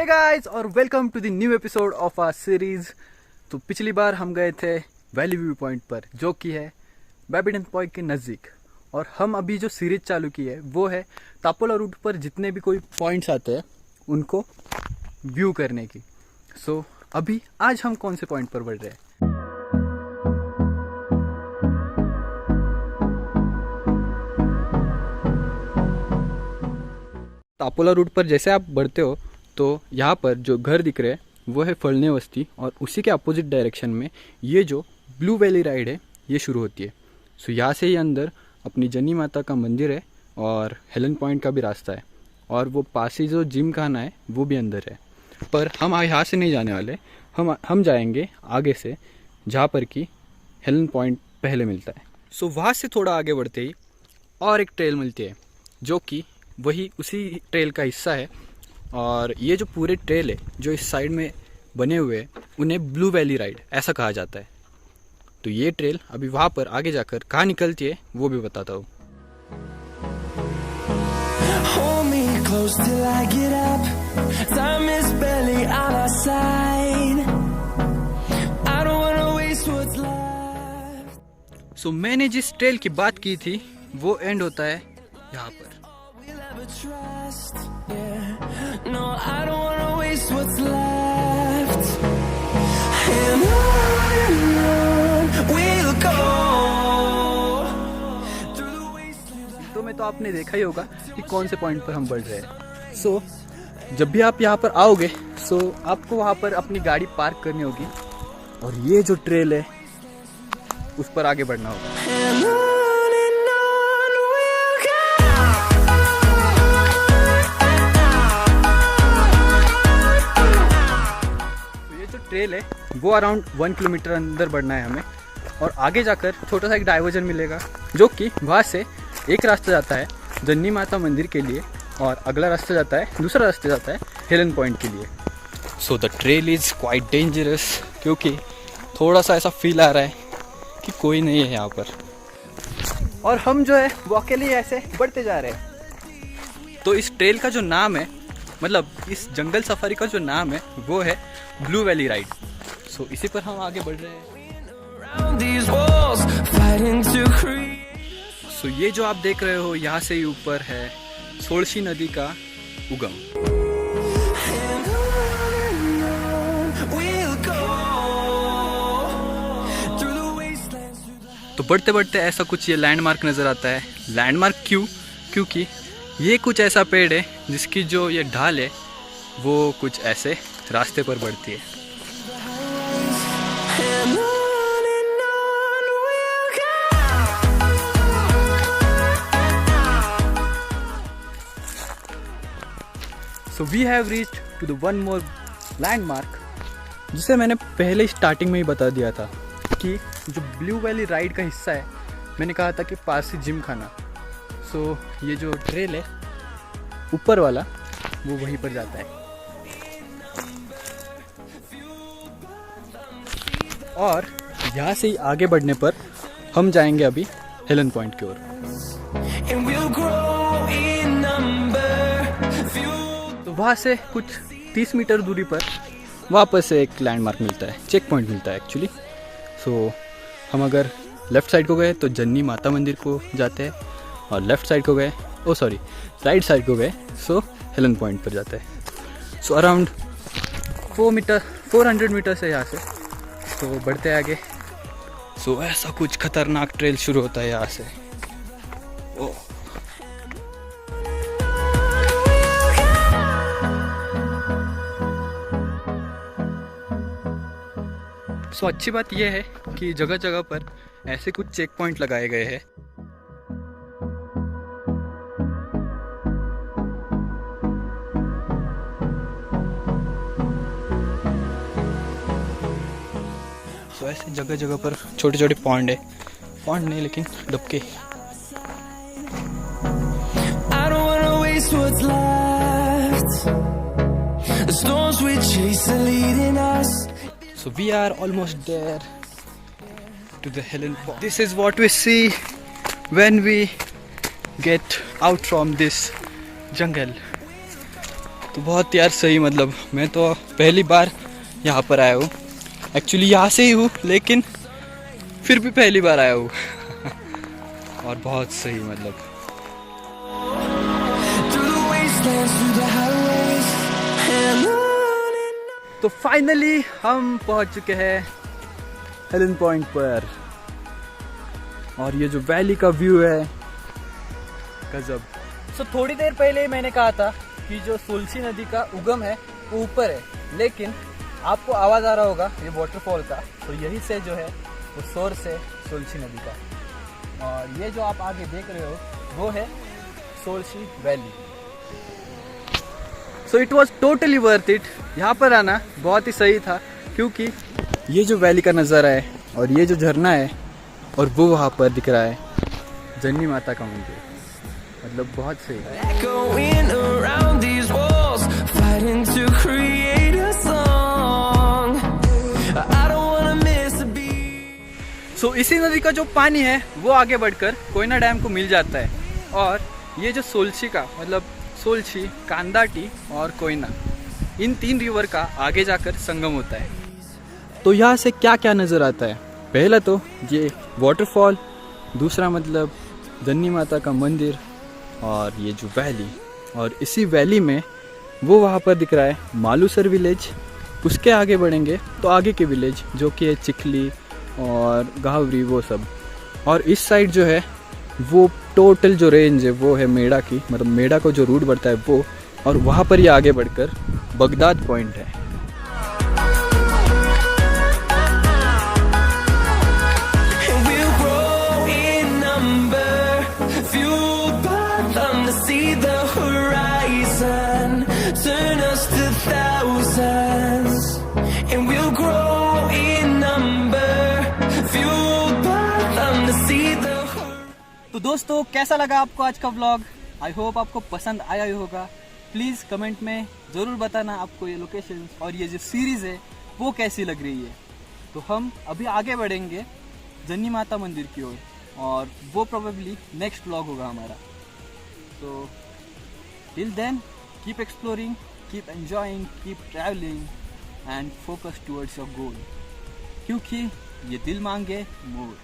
हे guys और welcome to the new episode of our series. तो पिछली बार हम गए थे वैली व्यू पॉइंट पर, जो कि है बैडमिंटन पॉइंट के नज़दीक, और हम अभी जो सीरीज चालू की है वो है तापोला रूट पर जितने भी कोई पॉइंट्स आते हैं उनको व्यू करने की। सो अभी आज हम कौन से पॉइंट पर बढ़ रहे हैं? तापोला रूट पर जैसे आप बढ़ते हो तो यहाँ पर जो घर दिख रहे हैं वो है फलने बस्ती, और उसी के अपोजिट डायरेक्शन में ये जो ब्लू वैली राइड है ये शुरू होती है। सो यहाँ से ही अंदर अपनी जनी माता का मंदिर है और हेलन पॉइंट का भी रास्ता है, और वो पास ही जो जिम खाना है वो भी अंदर है। पर हम यहाँ से नहीं जाने वाले, हम जाएंगे आगे से, जहाँ पर कि हेलन पॉइंट पहले मिलता है। सो वहाँ से थोड़ा आगे बढ़ते ही और एक ट्रेल मिलती है जो कि वही उसी ट्रेल का हिस्सा है, और ये जो पूरे ट्रेल है जो इस साइड में बने हुए हैं उन्हें ब्लू वैली राइड ऐसा कहा जाता है। तो ये ट्रेल अभी वहाँ पर आगे जाकर कहाँ निकलती है वो भी बताता हूँ। सो मैंने जिस ट्रेल की बात की थी वो एंड होता है यहाँ पर। Trust, yeah. No, I don't wanna waste what's left. And on we'll go through the wastelands. तो में तो आपने देखा ही होगा कि कौन से पॉइंट पर हम बढ़ रहे हैं। सो जब भी आप यहाँ पर आओगे सो आपको वहाँ पर अपनी गाड़ी पार्क करनी होगी, और ये जो ट्रेल है उस पर आगे बढ़ना होगा। ट्रेल है वो अराउंड 1 किलोमीटर अंदर बढ़ना है हमें, और आगे जाकर छोटा सा एक डाइवर्जन मिलेगा जो कि वहाँ से एक रास्ता जाता है जन्नी माता मंदिर के लिए, और अगला रास्ता जाता है, दूसरा रास्ता जाता है हेलन पॉइंट के लिए। So the trail is quite dangerous, क्योंकि थोड़ा सा ऐसा फील आ रहा है कि कोई नहीं है यहाँ पर, और हम जो है वो अकेले ऐसे बढ़ते जा रहे हैं। तो इस ट्रेल का जो नाम है, मतलब इस जंगल सफारी का जो नाम है वो है ब्लू वैली राइड। सो इसी पर हम आगे बढ़ रहे हैं। सो ये जो आप देख रहे हो यहाँ से ही ऊपर है सोलशी नदी का उगम। तो बढ़ते बढ़ते ऐसा कुछ ये लैंडमार्क नज़र आता है। लैंडमार्क क्यों? क्योंकि ये कुछ ऐसा पेड़ है जिसकी जो ये ढाल है वो कुछ ऐसे रास्ते पर बढ़ती है। So we have reached to the one more landmark, जिसे मैंने पहले स्टार्टिंग में ही बता दिया था कि जो ब्लू वैली राइड का हिस्सा है, मैंने कहा था कि पास ही जिम खाना। सो ये जो ट्रेल है ऊपर वाला वो वहीं पर जाता है, और यहाँ से ही आगे बढ़ने पर हम जाएंगे अभी हेलन पॉइंट की ओर। तो वहाँ से कुछ 30 मीटर दूरी पर वापस से एक लैंडमार्क मिलता है, चेक पॉइंट मिलता है एक्चुअली। सो हम अगर लेफ़्ट साइड को गए तो जन्नी माता मंदिर को जाते हैं, और लेफ़्ट साइड को गए राइट साइड को गए सो हेलन पॉइंट पर जाता है। सो अराउंड 400 मीटर से यहाँ से तो बढ़ते हैं आगे। सो ऐसा कुछ खतरनाक ट्रेल शुरू होता है यहाँ से। ओह, सो अच्छी बात यह है कि जगह जगह पर ऐसे कुछ चेक पॉइंट लगाए गए हैं। तो ऐसे जगह जगह पर छोटे छोटे पॉन्ड है, पॉन्ड नहीं लेकिन डबके। So we are almost there to the Helen Pond. This is what we see when we get out from this jungle. तो बहुत यार सही, मतलब मैं तो पहली बार यहाँ पर आया हूँ। एक्चुअली यहाँ से ही हूँ, लेकिन फिर भी पहली बार आया हूँ। और बहुत सही, मतलब तो फाइनली हम पहुँच चुके हैं हेलन पॉइंट पर। और ये जो वैली का व्यू है गजब। सो थोड़ी देर पहले मैंने कहा था कि जो सुलसी नदी का उगम है वो ऊपर है, लेकिन आपको आवाज़ आ रहा होगा ये वाटरफॉल का, तो यही से जो है वो सोर्स है सुलसी नदी का। और ये जो आप आगे देख रहे हो वो है सोलसी valley. So it was totally worth it. यहाँ पर आना बहुत ही सही था, क्योंकि ये जो वैली का नज़ारा है और ये जो झरना है और वो वहाँ पर दिख रहा है जननी माता का मंदिर, मतलब बहुत सही है। सो इसी नदी का जो पानी है वो आगे बढ़कर कोयना डैम को मिल जाता है, और ये जो सोलसी का मतलब सोलसी, कांदाटी और कोयना, इन 3 रिवर का आगे जाकर संगम होता है। तो यहाँ से क्या क्या नज़र आता है? पहला तो ये वाटरफॉल, दूसरा मतलब जननी माता का मंदिर, और ये जो वैली, और इसी वैली में वो वहाँ पर दिख रहा है मालूसर विलेज। उसके आगे बढ़ेंगे तो आगे के विलेज जो कि है चिखली और गावरी, वो सब। और इस साइड जो है वो टोटल जो रेंज है वो है मेड़ा की, मतलब मेड़ा को जो रूट बढ़ता है वो, और वहाँ पर ये आगे बढ़कर बगदाद पॉइंट है। तो दोस्तों कैसा लगा आपको आज का व्लॉग? आई होप आपको पसंद आया ही होगा। प्लीज़ कमेंट में ज़रूर बताना आपको ये लोकेशन और ये जो सीरीज़ है वो कैसी लग रही है। तो हम अभी आगे बढ़ेंगे जननी माता मंदिर की ओर, और वो प्रोबेबली नेक्स्ट व्लॉग होगा हमारा। तो till then keep exploring, keep enjoying, keep travelling and focus towards your goal, क्योंकि ये दिल मांगे मोर।